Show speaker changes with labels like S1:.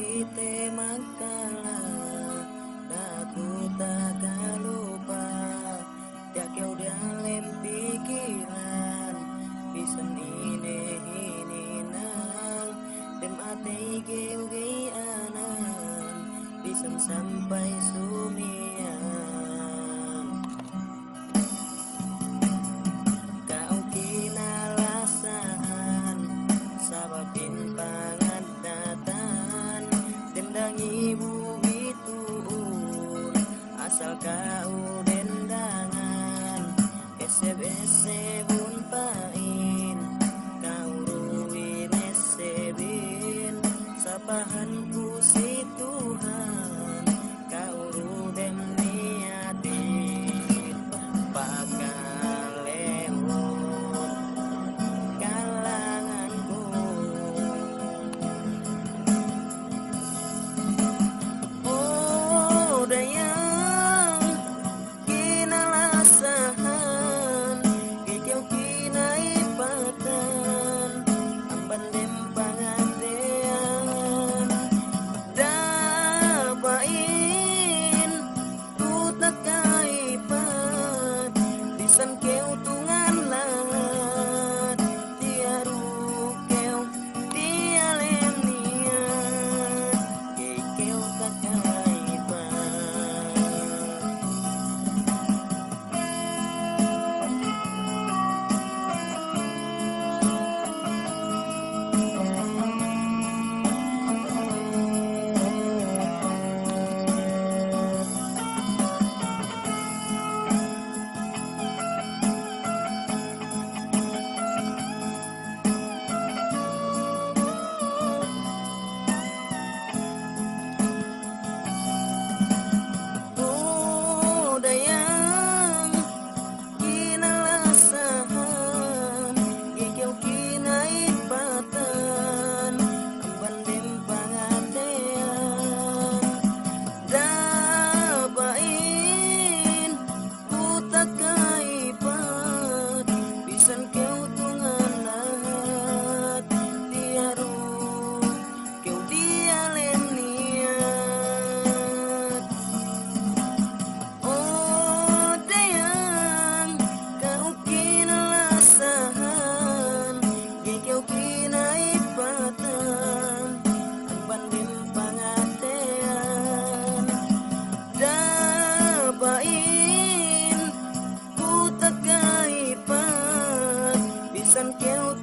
S1: kita magkala aku tak lupa. Ya kau dalam pikiran bisan ini nang dem ate kau anan bisan sampai sumian. Kau kinalasan sababin pangandatan dendangi bumi tuun asal kau dendangan eseb-esebun pain kau ruin esebin sapahanku si Tuhan kau rudem niatin pakalewon kalanganku. Oh dayang kinalasahan ikaw kinaipatan amban dem pangandean dapain ku tak kaipat bisan keu tungan lahat tiaru keu tialem niat keu tak kaipat. Oh dayang kinalasahan ikaw kinaipatan amban dem pangatean dapain ku tak kaipat bisan keu tungan lahat tiaru keu dialem niat. Oh dayang kau kinalasahan ikaw kinaipatan amban dem pangatean dapain ku tak kaipat bisan keu